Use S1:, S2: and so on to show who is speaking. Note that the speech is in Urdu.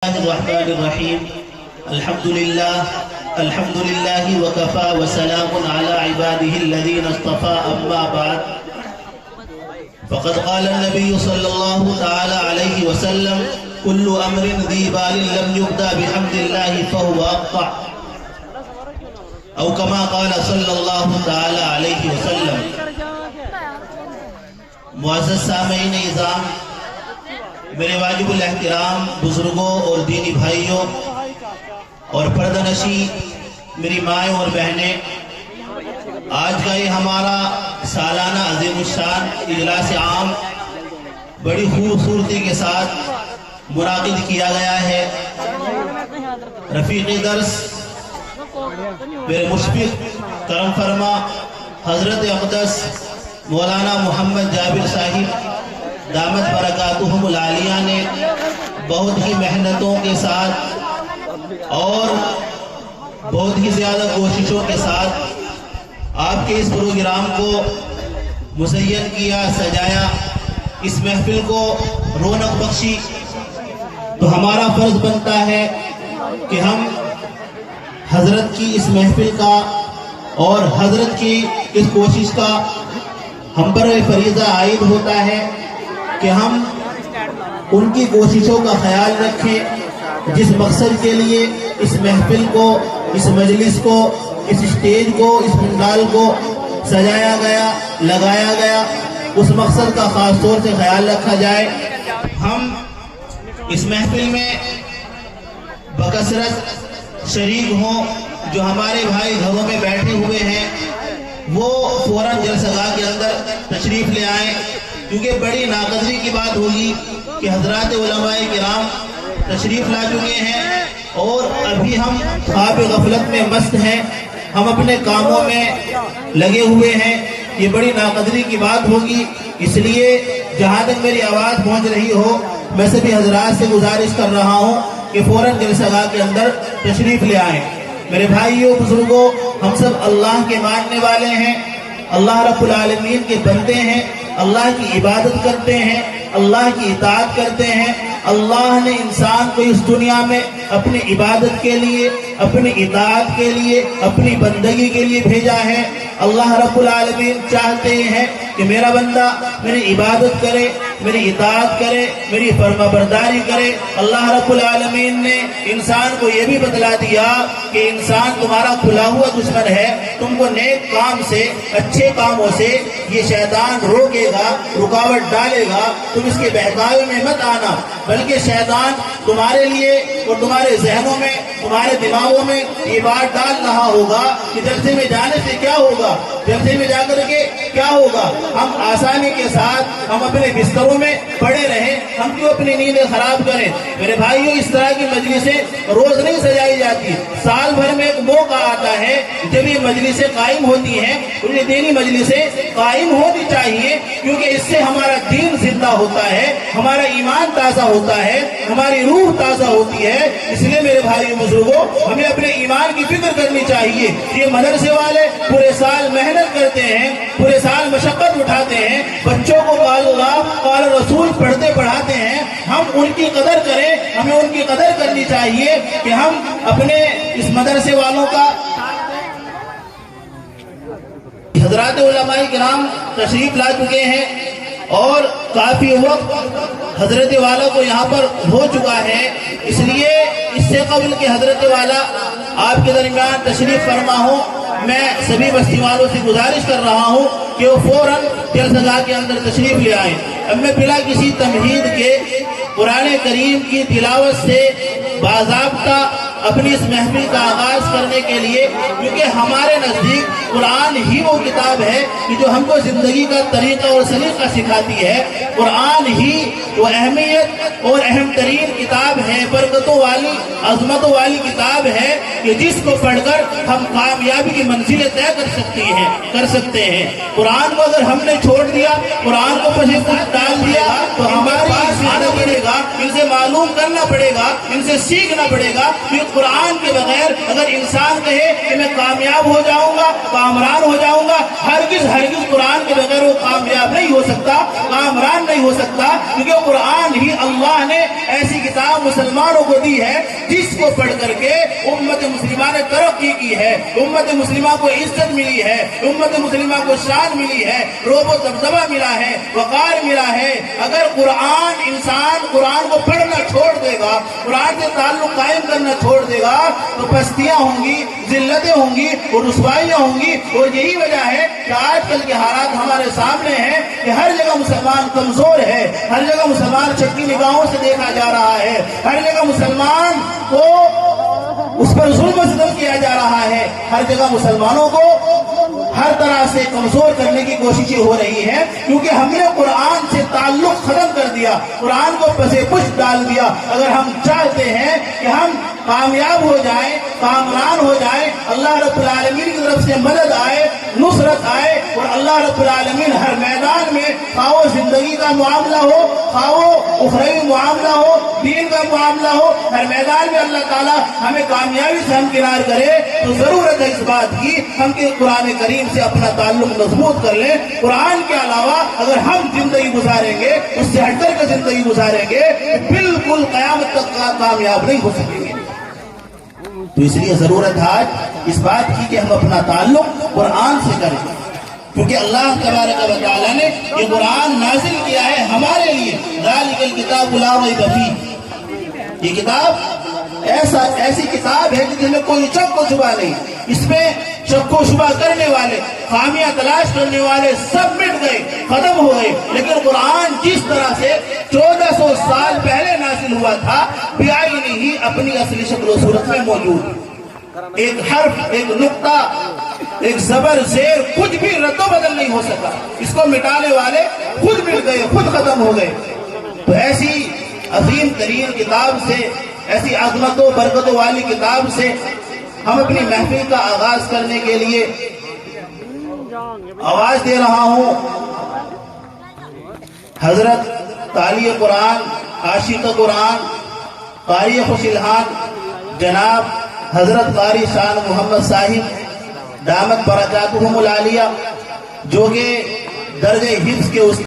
S1: الرحمن الرحيم الحمد لله وكفى وسلام على عباده الذين اصطفى أما بعد فقد قال النبي صلى الله تعالى عليه وسلم كل أمر ذي بال لم يبدأ بحمد الله فهو أقطع أو كما قال صلى الله تعالى عليه وسلم. معزز سامعین اعظام، میرے واجب الاحترام بزرگوں اور دینی بھائیوں اور پردہ نشین میری مائیں اور بہنیں، آج کا یہ ہمارا سالانہ عظیم الشان اجلاس عام بڑی خوبصورتی کے ساتھ منعقد کیا گیا ہے. رفیق درس میرے مشفق کرم فرما حضرت اقدس مولانا محمد جابر صاحب دامت برکاتہم العالیہ نے بہت ہی محنتوں کے ساتھ اور بہت ہی زیادہ کوششوں کے ساتھ آپ کے اس پروگرام کو مزین کیا، سجایا، اس محفل کو رونق بخشی. تو ہمارا فرض بنتا ہے کہ ہم حضرت کی اس محفل کا اور حضرت کی اس کوشش کا ہم پر فریضہ عائد ہوتا ہے کہ ہم ان کی کوششوں کا خیال رکھیں جس مقصد کے لیے اس محفل کو، اس مجلس کو، اس اسٹیج کو، اس پنڈال کو سجایا گیا، لگایا گیا، اس مقصد کا خاص طور سے خیال رکھا جائے. ہم اس محفل میں بکثرت شریک ہوں. جو ہمارے بھائی گھروں میں بیٹھے ہوئے ہیں وہ فوراً جلسگاہ کے اندر تشریف لے آئیں، کیونکہ بڑی ناقدری کی بات ہوگی کہ حضرات علماء کرام تشریف لا چکے ہیں اور ابھی ہم خواب غفلت میں مست ہیں، ہم اپنے کاموں میں لگے ہوئے ہیں. یہ بڑی ناقدری کی بات ہوگی. اس لیے جہاں تک میری آواز پہنچ رہی ہو میں سبھی حضرات سے گزارش کر رہا ہوں کہ فوراً جلسگاہ کے اندر تشریف لے آئیں. میرے بھائیوں، بزرگوں، ہم سب اللہ کے ماننے والے ہیں، اللہ رب العالمین کے بندے ہیں، اللہ کی عبادت کرتے ہیں، اللہ کی اطاعت کرتے ہیں. اللہ نے انسان کو اس دنیا میں اپنی عبادت کے لیے، اپنی اطاعت کے لیے، اپنی بندگی کے لیے بھیجا ہے. اللہ رب العالمین چاہتے ہیں کہ میرا بندہ میری عبادت کرے، میری اطاعت کرے، میری فرما برداری کرے. اللہ رب العالمین نے انسان کو یہ بھی بتلا دیا کہ انسان تمہارا کھلا ہوا دشمن ہے، تم کو نیک کام سے، اچھے کاموں سے یہ شیطان روکے گا، رکاوٹ ڈالے گا. تم اس کے بہکاوے میں مت آنا، بلکہ شیطان تمہارے لیے اور تمہارے ذہنوں میں، تمہارے دماغوں میں یہ بات ڈال رہا ہوگا کہ جلسے میں جانے سے کیا ہوگا، جلسے میں جا کر کے کیا ہوگا. ہم آسانی کے ساتھ ہم اپنے بستروں میں پڑے رہیں، ہم کیوں اپنی نیندیں خراب کریں. میرے بھائیوں، اس طرح کی مجلسیں روز نہیں سجائی جاتی. سال بھر میں ایک موقع آتا ہے جب یہ مجلسیں قائم ہوتی ہیں. یہ دینی مجلسیں قائم ہونی چاہیے، کیونکہ اس سے ہمارا دین زندہ ہوتا ہے، ہمارا ایمان تازہ ہوتا ہے، ہماری روح تازہ ہوتی ہے. اس لیے میرے بھائیوں بزرگوں، ہمیں اپنے ایمان کی فکر کرنی چاہیے. یہ مدرسے والے پورے سال محنت کرتے ہیں، پورے سال مشقت اٹھاتے ہیں، بچوں کو قال اللہ قال رسول پڑھتے پڑھاتے ہیں. ہم ان کی قدر کریں، ہمیں ان کی قدر کرنی چاہیے کہ ہم اپنے اس مدرسے والوں کا. حضرات علماء کرام تشریف لا چکے ہیں اور کافی وقت حضرت والا کو یہاں پر ہو چکا ہے. اس لیے اس سے قبل کہ حضرت والا آپ کے درمیان تشریف فرما ہو، میں سبھی بستی والوں سے گزارش کر رہا ہوں کہ وہ فوراً جلسگاہ کے اندر تشریف لے آئیں. اب میں بلا کسی تمہید کے قرآن کریم کی تلاوت سے باضابطہ اپنی اس محفل کا آغاز کرنے کے لیے، کیونکہ ہمارے نزدیک قرآن ہی وہ کتاب ہے کہ جو ہم کو زندگی کا طریقہ اور سلیقہ سکھاتی ہے. قرآن ہی وہ اہمیت اور اہم ترین کتاب ہے، برکتوں والی، عظمتوں والی کتاب ہے کہ جس کو پڑھ کر ہم کامیابی کی منزلیں طے کر سکتے ہیں. قرآن کو اگر ہم نے چھوڑ دیا، قرآن کو پشت ڈال دیا تو ہمارے پاس آنا پڑے گا، ان سے معلوم کرنا پڑے گا، ان سے سیکھنا پڑے گا کہ قرآن کے بغیر اگر انسان کہے کہ میں کامیاب ہو جاؤں گا، کامران ہو جاؤں گا، ہرگز قرآن کے بغیر وہ کامیاب نہیں ہو سکتا، کامران نہیں ہو سکتا، کیونکہ قرآن ہی اللہ نے ایسی کتاب مسلمانوں کو دی ہے جس کو پڑھ کر کے امت مسلمہ نے ترقی کی ہے، امت مسلمہ کو عزت ملی ہے، امت مسلمہ کو شان ملی ہے، روب و دبدبہ ملا ہے، وقار ملا ہے۔ اگر انسان قرآن کو پڑھنا چھوڑ دے گا، قرآن سے تعلق قائم کرنا چھوڑ دے گا تو پستیاں ہوں گی، ذلتیں ہوں گی اور رسوائیاں ہوں گی۔ اور یہی وجہ ہے کہ آج کل کے حالات ہمارے سامنے ہیں کہ ہر جگہ مسلمان کمزور ہے، ہر جگہ مسلمان چکی نگاہوں سے دیکھا جا رہا ہے، ہر جگہ مسلمان کو اس پر ظلم و ستم کیا جا رہا ہے، ہر جگہ مسلمانوں کو ہر طرح سے کمزور کرنے کی کوششیں ہو رہی ہیں، کیونکہ ہم نے قرآن سے تعلق ختم کر دیا، قرآن کو پسے پشت ڈال دیا۔ اگر ہم چاہتے ہیں کہ ہم کامیاب ہو جائیں، کامران ہو جائیں، اللہ رب العالمین کی طرف سے مدد آئے، نصرت آئے، اور اللہ رب العالمین ہر میدان میں، خواہ وہ زندگی کا معاملہ ہو، خواہ وہ اخروی معاملہ ہو، دین کا معاملہ ہو، ہر میدان میں اللہ تعالیٰ ہمیں کامیابی سے ہمکنار کرے، تو ضرورت ہے اس بات کی ہم کہ قرآن کریم سے اپنا تعلق مضبوط کر لیں۔ قرآن کے علاوہ اگر ہم زندگی گزاریں گے، اس سے ہٹ کر کے زندگی گزاریں گے، تو بالکل قیامت تک کامیاب نہیں ہو سکیں گے۔ تو اس لیے ضرورت ہے آج اس بات کی کہ ہم اپنا تعلق قرآن سے کریں، کیونکہ اللہ تبارک و تعالیٰ نے یہ قرآن نازل کیا ہے ہمارے لیے۔ ذالک الکتاب لا ریب فیہ، یہ کتاب ایسی کتاب ہے جس میں کوئی شک و شبہ نہیں، اس میں شک و شبہ کرنے والے، خامیاں تلاش کرنے والے سب مٹ گئے، ختم ہو گئے۔ لیکن قرآن جس طرح سے 1400 سال پہلے نازل ہوا تھا، بعینہ ہی اپنی اصلی شکل و صورت میں موجود، ایک حرف، ایک نقطہ، ایک زبر، زیر، کچھ بھی رد و بدل نہیں ہو سکا۔ اس کو مٹانے والے خود مٹ گئے، خود ختم ہو گئے۔ تو ایسی عظیم ترین کتاب سے، ایسی عظمت و برکتوں والی کتاب سے ہم اپنی محفل کا آغاز کرنے کے لیے آواز دے رہا ہوں حضرت قاری قرآن، عاشق قرآن، قاری خوش الحان جناب حضرت قاری شان محمد صاحب دامت برکاتہم العالیہ، جو کہ درجہ حفظ کے